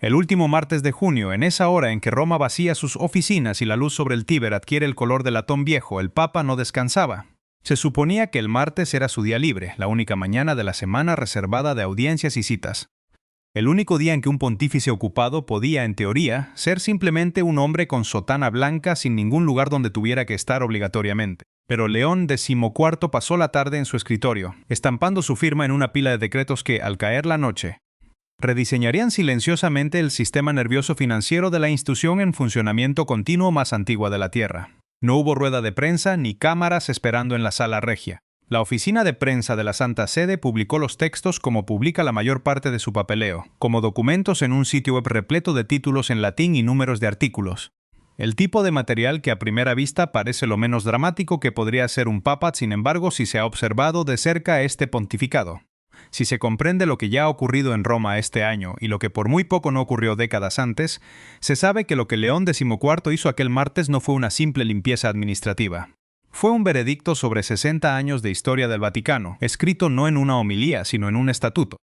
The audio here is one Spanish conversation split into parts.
El último martes de junio, en esa hora en que Roma vacía sus oficinas y la luz sobre el Tíber adquiere el color de latón viejo, el Papa no descansaba. Se suponía que el martes era su día libre, la única mañana de la semana reservada de audiencias y citas. El único día en que un pontífice ocupado podía, en teoría, ser simplemente un hombre con sotana blanca sin ningún lugar donde tuviera que estar obligatoriamente. Pero León XIV pasó la tarde en su escritorio, estampando su firma en una pila de decretos que, al caer la noche, rediseñarían silenciosamente el sistema nervioso financiero de la institución en funcionamiento continuo más antigua de la Tierra. No hubo rueda de prensa ni cámaras esperando en la sala regia. La oficina de prensa de la Santa Sede publicó los textos como publica la mayor parte de su papeleo, como documentos en un sitio web repleto de títulos en latín y números de artículos. El tipo de material que a primera vista parece lo menos dramático que podría ser un papa, sin embargo, si se ha observado de cerca este pontificado. Si se comprende lo que ya ha ocurrido en Roma este año y lo que por muy poco no ocurrió décadas antes, se sabe que lo que León XIV hizo aquel martes no fue una simple limpieza administrativa. Fue un veredicto sobre 60 años de historia del Vaticano, escrito no en una homilía, sino en un estatuto.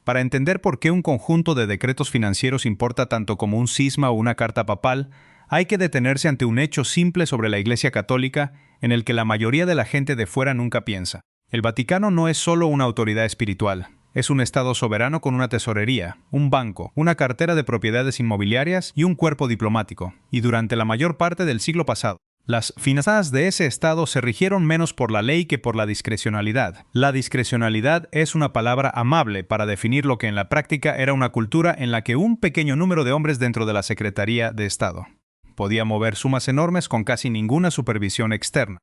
Para entender por qué un conjunto de decretos financieros importa tanto como un cisma o una carta papal, hay que detenerse ante un hecho simple sobre la Iglesia Católica en el que la mayoría de la gente de fuera nunca piensa. El Vaticano no es solo una autoridad espiritual, es un Estado soberano con una tesorería, un banco, una cartera de propiedades inmobiliarias y un cuerpo diplomático, y durante la mayor parte del siglo pasado, las finanzas de ese Estado se rigieron menos por la ley que por la discrecionalidad. La discrecionalidad es una palabra amable para definir lo que en la práctica era una cultura en la que un pequeño número de hombres dentro de la Secretaría de Estado podía mover sumas enormes con casi ninguna supervisión externa,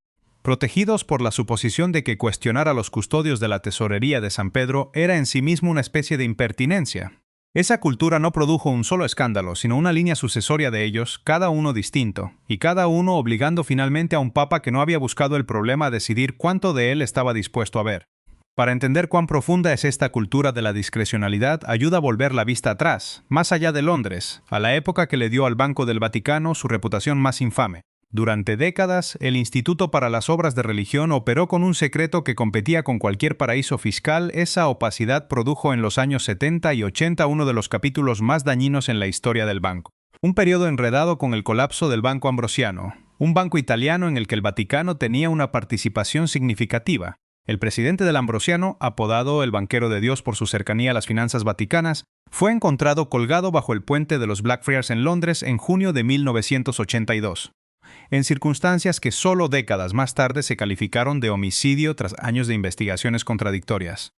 protegidos por la suposición de que cuestionar a los custodios de la tesorería de San Pedro era en sí mismo una especie de impertinencia. Esa cultura no produjo un solo escándalo, sino una línea sucesoria de ellos, cada uno distinto, y cada uno obligando finalmente a un papa que no había buscado el problema a decidir cuánto de él estaba dispuesto a ver. Para entender cuán profunda es esta cultura de la discrecionalidad, ayuda a volver la vista atrás, más allá de Londres, a la época que le dio al Banco del Vaticano su reputación más infame. Durante décadas, el Instituto para las Obras de Religión operó con un secreto que competía con cualquier paraíso fiscal. Esa opacidad produjo en los años 70 y 80 uno de los capítulos más dañinos en la historia del banco. Un periodo enredado con el colapso del Banco Ambrosiano, un banco italiano en el que el Vaticano tenía una participación significativa. El presidente del Ambrosiano, apodado el Banquero de Dios por su cercanía a las finanzas vaticanas, fue encontrado colgado bajo el puente de los Blackfriars en Londres en junio de 1982. En circunstancias que solo décadas más tarde se calificaron de homicidio tras años de investigaciones contradictorias.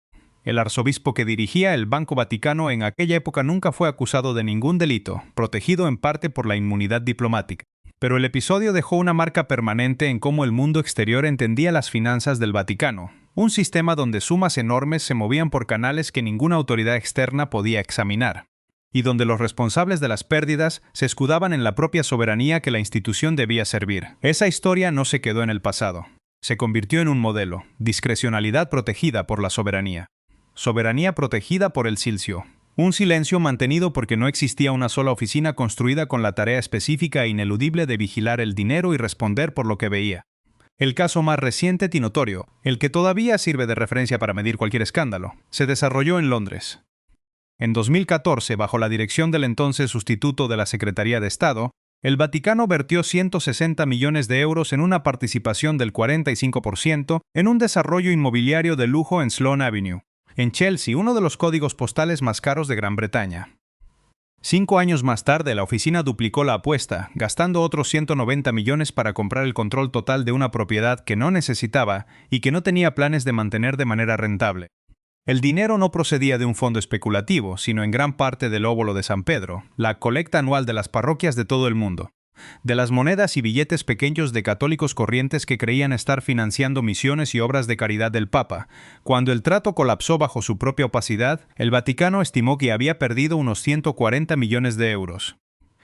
El arzobispo que dirigía el Banco Vaticano en aquella época nunca fue acusado de ningún delito, protegido en parte por la inmunidad diplomática. Pero el episodio dejó una marca permanente en cómo el mundo exterior entendía las finanzas del Vaticano, un sistema donde sumas enormes se movían por canales que ninguna autoridad externa podía examinar, y donde los responsables de las pérdidas se escudaban en la propia soberanía que la institución debía servir. Esa historia no se quedó en el pasado. Se convirtió en un modelo, discrecionalidad protegida por la soberanía. Soberanía protegida por el silcio. Un silencio mantenido porque no existía una sola oficina construida con la tarea específica e ineludible de vigilar el dinero y responder por lo que veía. El caso más reciente y notorio, el que todavía sirve de referencia para medir cualquier escándalo, se desarrolló en Londres. En 2014, bajo la dirección del entonces sustituto de la Secretaría de Estado, el Vaticano vertió 160 millones de euros en una participación del 45% en un desarrollo inmobiliario de lujo en Sloane Avenue, en Chelsea, uno de los códigos postales más caros de Gran Bretaña. 5 años más tarde, la oficina duplicó la apuesta, gastando otros 190 millones para comprar el control total de una propiedad que no necesitaba y que no tenía planes de mantener de manera rentable. El dinero no procedía de un fondo especulativo, sino en gran parte del óbolo de San Pedro, la colecta anual de las parroquias de todo el mundo, de las monedas y billetes pequeños de católicos corrientes que creían estar financiando misiones y obras de caridad del Papa. Cuando el trato colapsó bajo su propia opacidad, el Vaticano estimó que había perdido unos 140 millones de euros.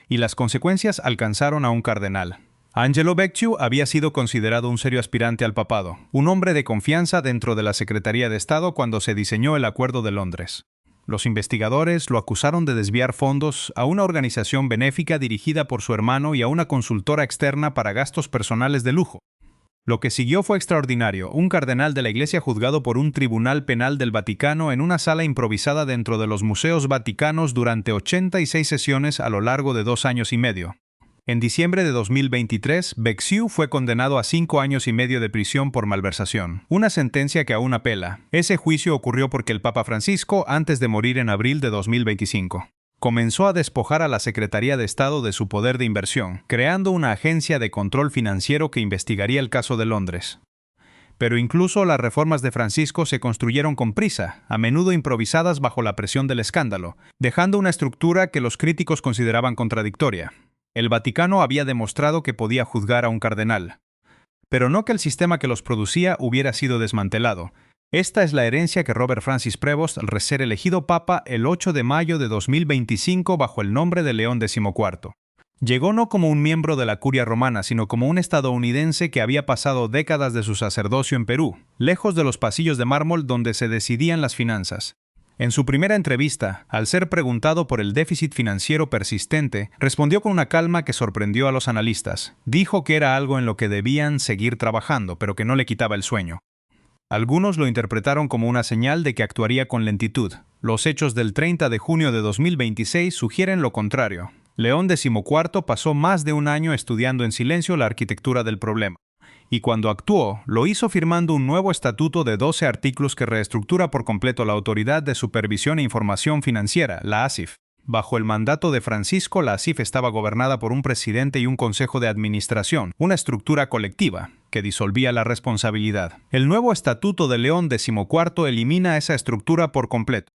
Y las consecuencias alcanzaron a un cardenal. Angelo Becciu había sido considerado un serio aspirante al papado, un hombre de confianza dentro de la Secretaría de Estado cuando se diseñó el Acuerdo de Londres. Los investigadores lo acusaron de desviar fondos a una organización benéfica dirigida por su hermano y a una consultora externa para gastos personales de lujo. Lo que siguió fue extraordinario. Un cardenal de la Iglesia juzgado por un tribunal penal del Vaticano en una sala improvisada dentro de los museos vaticanos durante 86 sesiones a lo largo de 2 años y medio. En diciembre de 2023, Becciu fue condenado a 5 años y medio de prisión por malversación, una sentencia que aún apela. Ese juicio ocurrió porque el Papa Francisco, antes de morir en abril de 2025, comenzó a despojar a la Secretaría de Estado de su poder de inversión, creando una agencia de control financiero que investigaría el caso de Londres. Pero incluso las reformas de Francisco se construyeron con prisa, a menudo improvisadas bajo la presión del escándalo, dejando una estructura que los críticos consideraban contradictoria. El Vaticano había demostrado que podía juzgar a un cardenal, pero no que el sistema que los producía hubiera sido desmantelado. Esta es la herencia que Robert Francis Prevost, al ser elegido papa el 8 de mayo de 2025 bajo el nombre de León XIV. Llegó no como un miembro de la curia romana, sino como un estadounidense que había pasado décadas de su sacerdocio en Perú, lejos de los pasillos de mármol donde se decidían las finanzas. En su primera entrevista, al ser preguntado por el déficit financiero persistente, respondió con una calma que sorprendió a los analistas. Dijo que era algo en lo que debían seguir trabajando, pero que no le quitaba el sueño. Algunos lo interpretaron como una señal de que actuaría con lentitud. Los hechos del 30 de junio de 2026 sugieren lo contrario. León XIV pasó más de un año estudiando en silencio la arquitectura del problema. Y cuando actuó, lo hizo firmando un nuevo estatuto de 12 artículos que reestructura por completo la Autoridad de Supervisión e Información Financiera, la ASIF. Bajo el mandato de Francisco, la ASIF estaba gobernada por un presidente y un consejo de administración, una estructura colectiva, que disolvía la responsabilidad. El nuevo estatuto de León XIV elimina esa estructura por completo.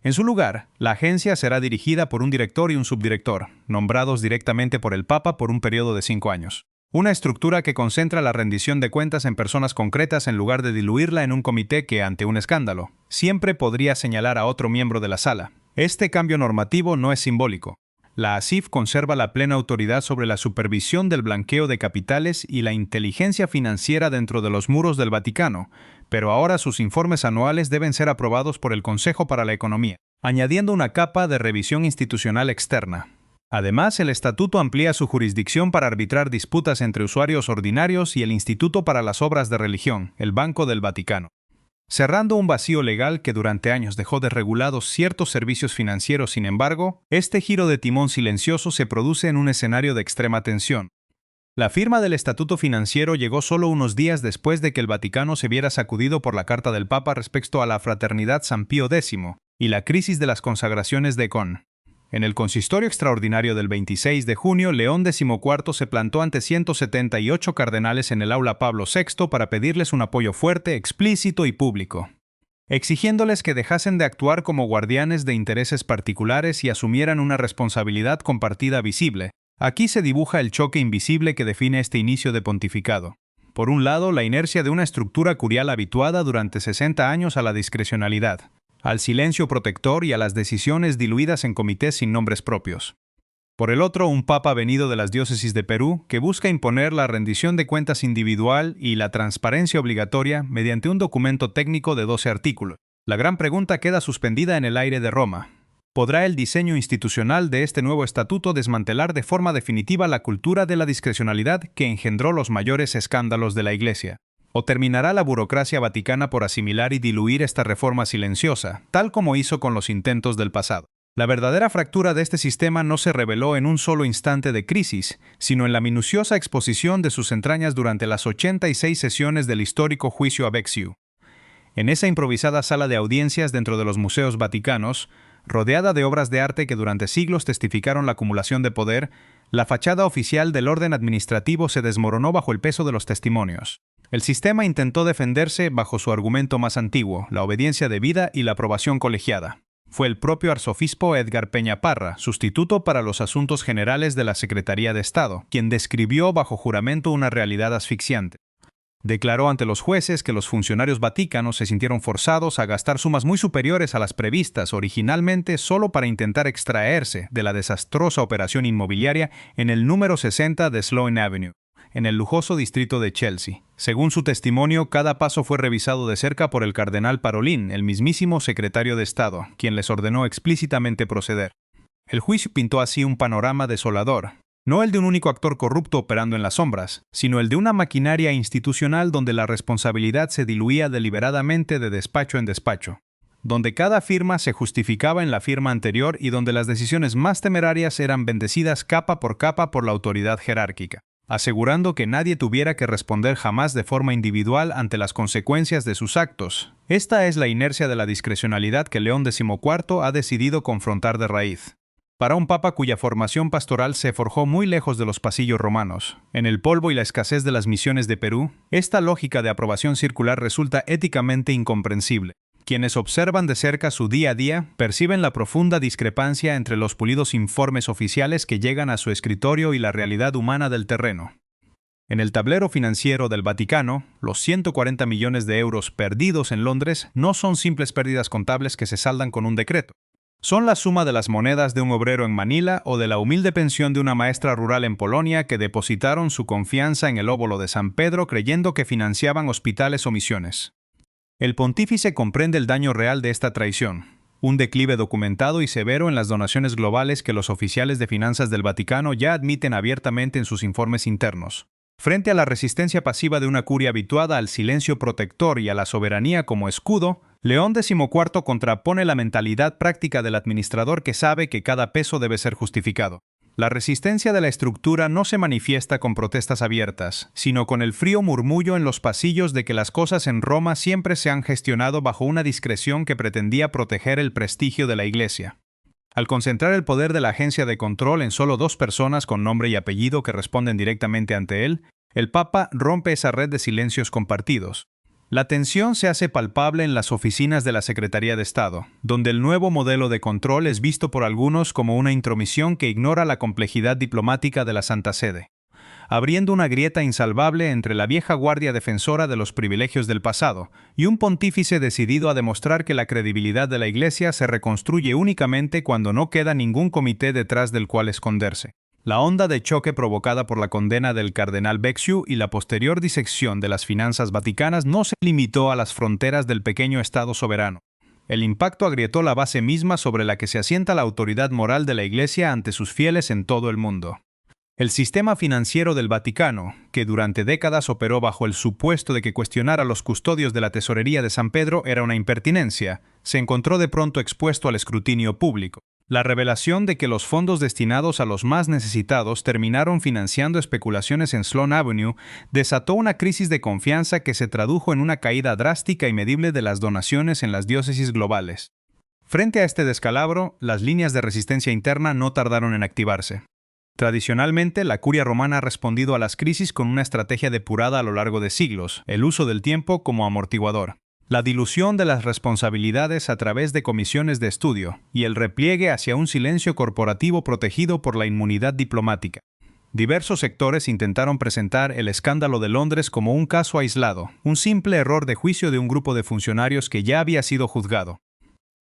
En su lugar, la agencia será dirigida por un director y un subdirector, nombrados directamente por el Papa por un periodo de 5 años. Una estructura que concentra la rendición de cuentas en personas concretas en lugar de diluirla en un comité que, ante un escándalo, siempre podría señalar a otro miembro de la sala. Este cambio normativo no es simbólico. La ASIF conserva la plena autoridad sobre la supervisión del blanqueo de capitales y la inteligencia financiera dentro de los muros del Vaticano, pero ahora sus informes anuales deben ser aprobados por el Consejo para la Economía, añadiendo una capa de revisión institucional externa. Además, el estatuto amplía su jurisdicción para arbitrar disputas entre usuarios ordinarios y el Instituto para las Obras de Religión, el Banco del Vaticano, cerrando un vacío legal que durante años dejó desregulados ciertos servicios financieros. Sin embargo, este giro de timón silencioso se produce en un escenario de extrema tensión. La firma del Estatuto Financiero llegó solo unos días después de que el Vaticano se viera sacudido por la carta del Papa respecto a la Fraternidad San Pío X y la crisis de las consagraciones de Con. En el consistorio extraordinario del 26 de junio, León XIV se plantó ante 178 cardenales en el aula Pablo VI para pedirles un apoyo fuerte, explícito y público, exigiéndoles que dejasen de actuar como guardianes de intereses particulares y asumieran una responsabilidad compartida visible. Aquí se dibuja el choque invisible que define este inicio de pontificado. Por un lado, la inercia de una estructura curial habituada durante 60 años a la discrecionalidad, al silencio protector y a las decisiones diluidas en comités sin nombres propios. Por el otro, un papa venido de las diócesis de Perú que busca imponer la rendición de cuentas individual y la transparencia obligatoria mediante un documento técnico de 12 artículos. La gran pregunta queda suspendida en el aire de Roma. ¿Podrá el diseño institucional de este nuevo estatuto desmantelar de forma definitiva la cultura de la discrecionalidad que engendró los mayores escándalos de la Iglesia? ¿O terminará la burocracia vaticana por asimilar y diluir esta reforma silenciosa, tal como hizo con los intentos del pasado? La verdadera fractura de este sistema no se reveló en un solo instante de crisis, sino en la minuciosa exposición de sus entrañas durante las 86 sesiones del histórico juicio a Becciu. En esa improvisada sala de audiencias dentro de los museos vaticanos, rodeada de obras de arte que durante siglos testificaron la acumulación de poder, la fachada oficial del orden administrativo se desmoronó bajo el peso de los testimonios. El sistema intentó defenderse bajo su argumento más antiguo, la obediencia debida y la aprobación colegiada. Fue el propio arzobispo Edgar Peña Parra, sustituto para los asuntos generales de la Secretaría de Estado, quien describió bajo juramento una realidad asfixiante. Declaró ante los jueces que los funcionarios vaticanos se sintieron forzados a gastar sumas muy superiores a las previstas originalmente solo para intentar extraerse de la desastrosa operación inmobiliaria en el número 60 de Sloane Avenue, en el lujoso distrito de Chelsea. Según su testimonio, cada paso fue revisado de cerca por el cardenal Parolin, el mismísimo secretario de Estado, quien les ordenó explícitamente proceder. El juicio pintó así un panorama desolador. no el de un único actor corrupto operando en las sombras, sino el de una maquinaria institucional donde la responsabilidad se diluía deliberadamente de despacho en despacho, donde cada firma se justificaba en la firma anterior y donde las decisiones más temerarias eran bendecidas capa por la autoridad jerárquica, asegurando que nadie tuviera que responder jamás de forma individual ante las consecuencias de sus actos. Esta es la inercia de la discrecionalidad que León XIV ha decidido confrontar de raíz. Para un papa cuya formación pastoral se forjó muy lejos de los pasillos romanos, en el polvo y la escasez de las misiones de Perú, esta lógica de aprobación circular resulta éticamente incomprensible. Quienes observan de cerca su día a día perciben la profunda discrepancia entre los pulidos informes oficiales que llegan a su escritorio y la realidad humana del terreno. En el tablero financiero del Vaticano, los 140 millones de euros perdidos en Londres no son simples pérdidas contables que se saldan con un decreto. Son la suma de las monedas de un obrero en Manila o de la humilde pensión de una maestra rural en Polonia que depositaron su confianza en el óvulo de San Pedro creyendo que financiaban hospitales o misiones. El pontífice comprende el daño real de esta traición, un declive documentado y severo en las donaciones globales que los oficiales de finanzas del Vaticano ya admiten abiertamente en sus informes internos. Frente a la resistencia pasiva de una curia habituada al silencio protector y a la soberanía como escudo, León XIV contrapone la mentalidad práctica del administrador que sabe que cada peso debe ser justificado. La resistencia de la estructura no se manifiesta con protestas abiertas, sino con el frío murmullo en los pasillos de que las cosas en Roma siempre se han gestionado bajo una discreción que pretendía proteger el prestigio de la Iglesia. Al concentrar el poder de la agencia de control en solo 2 personas con nombre y apellido que responden directamente ante él, el Papa rompe esa red de silencios compartidos. La tensión se hace palpable en las oficinas de la Secretaría de Estado, donde el nuevo modelo de control es visto por algunos como una intromisión que ignora la complejidad diplomática de la Santa Sede, abriendo una grieta insalvable entre la vieja guardia defensora de los privilegios del pasado y un pontífice decidido a demostrar que la credibilidad de la Iglesia se reconstruye únicamente cuando no queda ningún comité detrás del cual esconderse. La onda de choque provocada por la condena del cardenal Becciu y la posterior disección de las finanzas vaticanas no se limitó a las fronteras del pequeño Estado soberano. El impacto agrietó la base misma sobre la que se asienta la autoridad moral de la Iglesia ante sus fieles en todo el mundo. El sistema financiero del Vaticano, que durante décadas operó bajo el supuesto de que cuestionar a los custodios de la tesorería de San Pedro era una impertinencia, se encontró de pronto expuesto al escrutinio público. La revelación de que los fondos destinados a los más necesitados terminaron financiando especulaciones en Sloane Avenue desató una crisis de confianza que se tradujo en una caída drástica y medible de las donaciones en las diócesis globales. Frente a este descalabro, las líneas de resistencia interna no tardaron en activarse. Tradicionalmente, la curia romana ha respondido a las crisis con una estrategia depurada a lo largo de siglos, el uso del tiempo como amortiguador, la dilución de las responsabilidades a través de comisiones de estudio y el repliegue hacia un silencio corporativo protegido por la inmunidad diplomática. Diversos sectores intentaron presentar el escándalo de Londres como un caso aislado, un simple error de juicio de un grupo de funcionarios que ya había sido juzgado,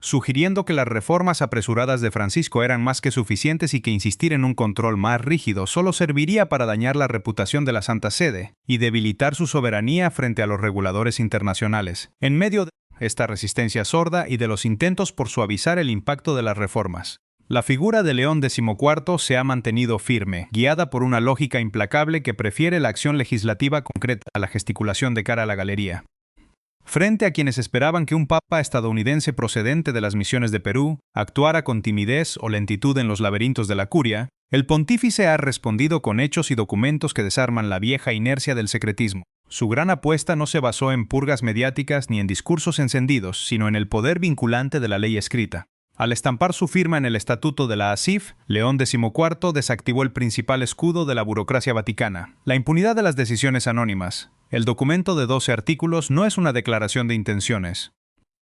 sugiriendo que las reformas apresuradas de Francisco eran más que suficientes y que insistir en un control más rígido solo serviría para dañar la reputación de la Santa Sede y debilitar su soberanía frente a los reguladores internacionales, en medio de esta resistencia sorda y de los intentos por suavizar el impacto de las reformas. La figura de León XIV se ha mantenido firme, guiada por una lógica implacable que prefiere la acción legislativa concreta a la gesticulación de cara a la galería. Frente a quienes esperaban que un papa estadounidense procedente de las misiones de Perú actuara con timidez o lentitud en los laberintos de la curia, el pontífice ha respondido con hechos y documentos que desarman la vieja inercia del secretismo. Su gran apuesta no se basó en purgas mediáticas ni en discursos encendidos, sino en el poder vinculante de la ley escrita. Al estampar su firma en el Estatuto de la ASIF, León XIV desactivó el principal escudo de la burocracia vaticana, la impunidad de las decisiones anónimas. El documento de 12 artículos no es una declaración de intenciones.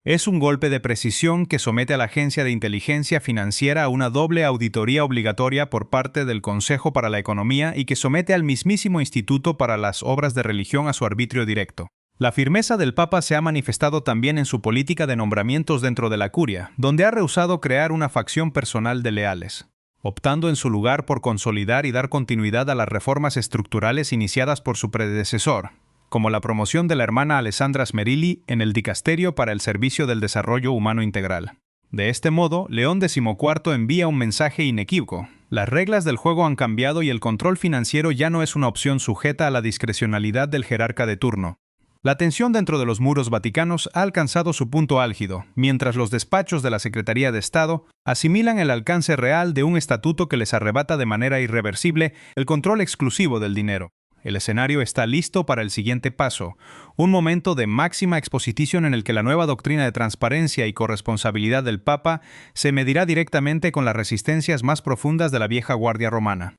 Es un golpe de precisión que somete a la Agencia de Inteligencia Financiera a una doble auditoría obligatoria por parte del Consejo para la Economía y que somete al mismísimo Instituto para las Obras de Religión a su arbitrio directo. La firmeza del Papa se ha manifestado también en su política de nombramientos dentro de la curia, donde ha rehusado crear una facción personal de leales, optando en su lugar por consolidar y dar continuidad a las reformas estructurales iniciadas por su predecesor, como la promoción de la hermana Alessandra Smerilli en el Dicasterio para el Servicio del Desarrollo Humano Integral. De este modo, León XIV envía un mensaje inequívoco. Las reglas del juego han cambiado y el control financiero ya no es una opción sujeta a la discrecionalidad del jerarca de turno. La tensión dentro de los muros vaticanos ha alcanzado su punto álgido, mientras los despachos de la Secretaría de Estado asimilan el alcance real de un estatuto que les arrebata de manera irreversible el control exclusivo del dinero. El escenario está listo para el siguiente paso, un momento de máxima exposición en el que la nueva doctrina de transparencia y corresponsabilidad del Papa se medirá directamente con las resistencias más profundas de la vieja guardia romana.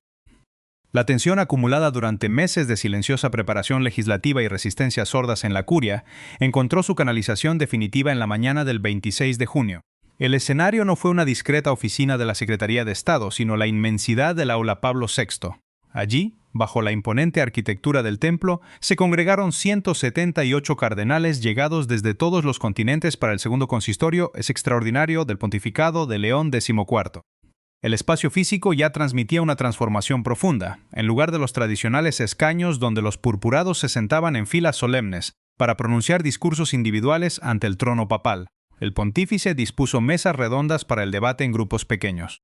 La tensión acumulada durante meses de silenciosa preparación legislativa y resistencias sordas en la curia encontró su canalización definitiva en la mañana del 26 de junio. El escenario no fue una discreta oficina de la Secretaría de Estado, sino la inmensidad del aula Pablo VI. Allí, bajo la imponente arquitectura del templo, se congregaron 178 cardenales llegados desde todos los continentes para el segundo consistorio extraordinario del pontificado de León XIV. El espacio físico ya transmitía una transformación profunda. En lugar de los tradicionales escaños donde los purpurados se sentaban en filas solemnes para pronunciar discursos individuales ante el trono papal, el pontífice dispuso mesas redondas para el debate en grupos pequeños.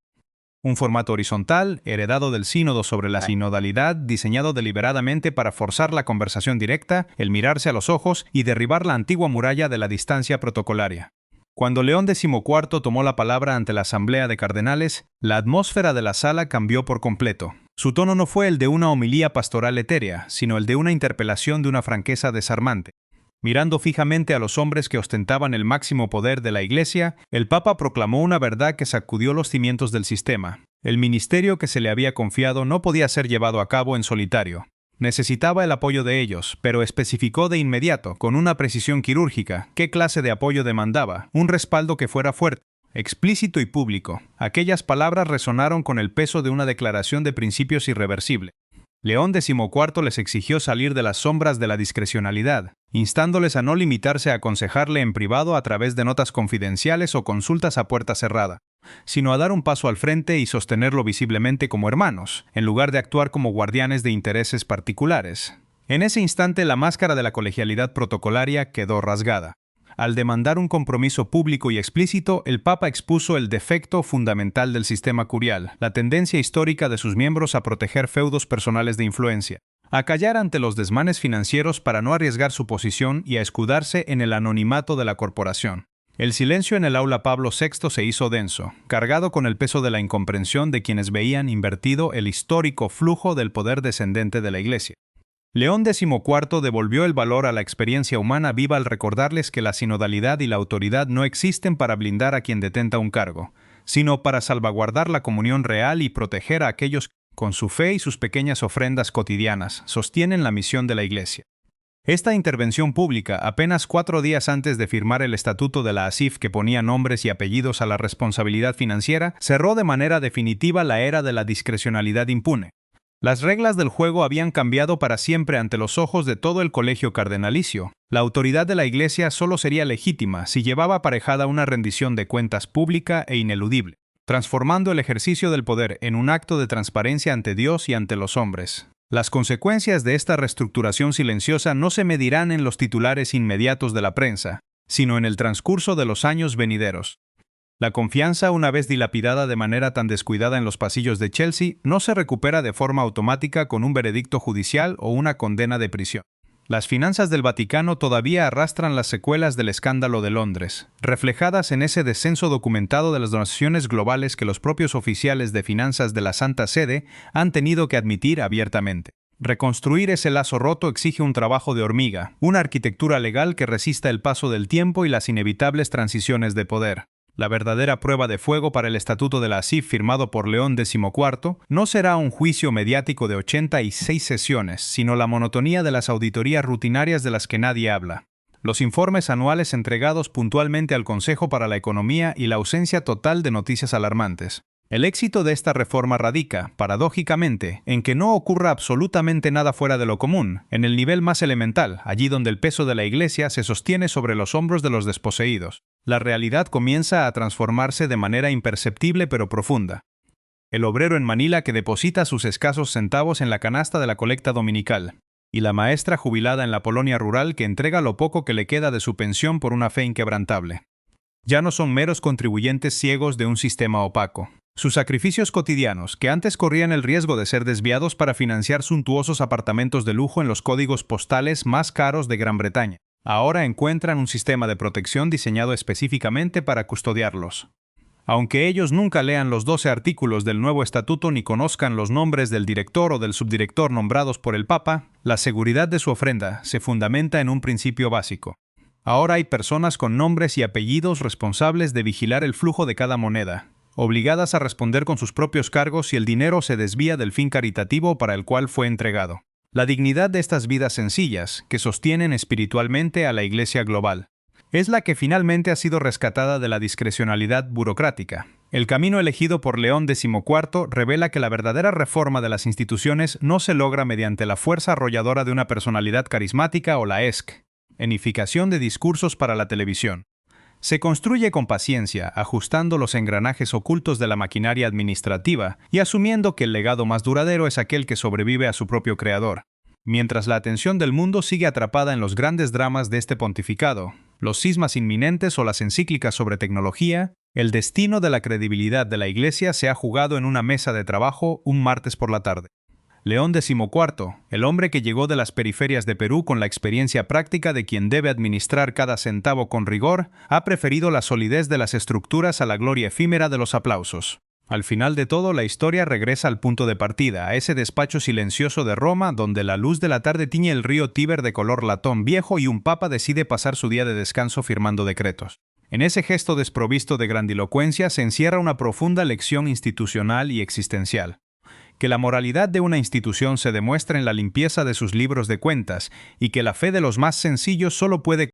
Un formato horizontal, heredado del sínodo sobre la sinodalidad, diseñado deliberadamente para forzar la conversación directa, el mirarse a los ojos y derribar la antigua muralla de la distancia protocolaria. Cuando León XIV tomó la palabra ante la asamblea de cardenales, la atmósfera de la sala cambió por completo. Su tono no fue el de una homilía pastoral etérea, sino el de una interpelación de una franqueza desarmante. Mirando fijamente a los hombres que ostentaban el máximo poder de la Iglesia, el Papa proclamó una verdad que sacudió los cimientos del sistema. El ministerio que se le había confiado no podía ser llevado a cabo en solitario. Necesitaba el apoyo de ellos, pero especificó de inmediato, con una precisión quirúrgica, qué clase de apoyo demandaba, un respaldo que fuera fuerte, explícito y público. Aquellas palabras resonaron con el peso de una declaración de principios irreversible. León XIV les exigió salir de las sombras de la discrecionalidad, instándoles a no limitarse a aconsejarle en privado a través de notas confidenciales o consultas a puerta cerrada, sino a dar un paso al frente y sostenerlo visiblemente como hermanos, en lugar de actuar como guardianes de intereses particulares. En ese instante la máscara de la colegialidad protocolaria quedó rasgada. Al demandar un compromiso público y explícito, el Papa expuso el defecto fundamental del sistema curial, la tendencia histórica de sus miembros a proteger feudos personales de influencia, a callar ante los desmanes financieros para no arriesgar su posición y a escudarse en el anonimato de la corporación. El silencio en el aula Pablo VI se hizo denso, cargado con el peso de la incomprensión de quienes veían invertido el histórico flujo del poder descendente de la Iglesia. León XIV devolvió el valor a la experiencia humana viva al recordarles que la sinodalidad y la autoridad no existen para blindar a quien detenta un cargo, sino para salvaguardar la comunión real y proteger a aquellos que, con su fe y sus pequeñas ofrendas cotidianas, sostienen la misión de la Iglesia. Esta intervención pública, apenas 4 días antes de firmar el estatuto de la ASIF que ponía nombres y apellidos a la responsabilidad financiera, cerró de manera definitiva la era de la discrecionalidad impune. Las reglas del juego habían cambiado para siempre ante los ojos de todo el colegio cardenalicio. La autoridad de la Iglesia solo sería legítima si llevaba aparejada una rendición de cuentas pública e ineludible, transformando el ejercicio del poder en un acto de transparencia ante Dios y ante los hombres. Las consecuencias de esta reestructuración silenciosa no se medirán en los titulares inmediatos de la prensa, sino en el transcurso de los años venideros. La confianza, una vez dilapidada de manera tan descuidada en los pasillos de Chelsea, no se recupera de forma automática con un veredicto judicial o una condena de prisión. Las finanzas del Vaticano todavía arrastran las secuelas del escándalo de Londres, reflejadas en ese descenso documentado de las donaciones globales que los propios oficiales de finanzas de la Santa Sede han tenido que admitir abiertamente. Reconstruir ese lazo roto exige un trabajo de hormiga, una arquitectura legal que resista el paso del tiempo y las inevitables transiciones de poder. La verdadera prueba de fuego para el Estatuto de la ASIF firmado por León XIV no será un juicio mediático de 86 sesiones, sino la monotonía de las auditorías rutinarias de las que nadie habla, los informes anuales entregados puntualmente al Consejo para la Economía y la ausencia total de noticias alarmantes. El éxito de esta reforma radica, paradójicamente, en que no ocurra absolutamente nada fuera de lo común, en el nivel más elemental, allí donde el peso de la Iglesia se sostiene sobre los hombros de los desposeídos. La realidad comienza a transformarse de manera imperceptible pero profunda. El obrero en Manila que deposita sus escasos centavos en la canasta de la colecta dominical, y la maestra jubilada en la Polonia rural que entrega lo poco que le queda de su pensión por una fe inquebrantable. Ya no son meros contribuyentes ciegos de un sistema opaco. Sus sacrificios cotidianos, que antes corrían el riesgo de ser desviados para financiar suntuosos apartamentos de lujo en los códigos postales más caros de Gran Bretaña, ahora encuentran un sistema de protección diseñado específicamente para custodiarlos. Aunque ellos nunca lean los 12 artículos del nuevo estatuto ni conozcan los nombres del director o del subdirector nombrados por el Papa, la seguridad de su ofrenda se fundamenta en un principio básico. Ahora hay personas con nombres y apellidos responsables de vigilar el flujo de cada moneda, obligadas a responder con sus propios cargos si el dinero se desvía del fin caritativo para el cual fue entregado. La dignidad de estas vidas sencillas, que sostienen espiritualmente a la Iglesia global, es la que finalmente ha sido rescatada de la discrecionalidad burocrática. El camino elegido por León XIV revela que la verdadera reforma de las instituciones no se logra mediante la fuerza arrolladora de una personalidad carismática o la enificación de discursos para la televisión. Se construye con paciencia, ajustando los engranajes ocultos de la maquinaria administrativa y asumiendo que el legado más duradero es aquel que sobrevive a su propio creador. Mientras la atención del mundo sigue atrapada en los grandes dramas de este pontificado, los cismas inminentes o las encíclicas sobre tecnología, el destino de la credibilidad de la Iglesia se ha jugado en una mesa de trabajo un martes por la tarde. León XIV, el hombre que llegó de las periferias de Perú con la experiencia práctica de quien debe administrar cada centavo con rigor, ha preferido la solidez de las estructuras a la gloria efímera de los aplausos. Al final de todo, la historia regresa al punto de partida, a ese despacho silencioso de Roma donde la luz de la tarde tiñe el río Tíber de color latón viejo y un papa decide pasar su día de descanso firmando decretos. En ese gesto desprovisto de grandilocuencia se encierra una profunda lección institucional y existencial. Que la moralidad de una institución se demuestra en la limpieza de sus libros de cuentas y que la fe de los más sencillos solo puede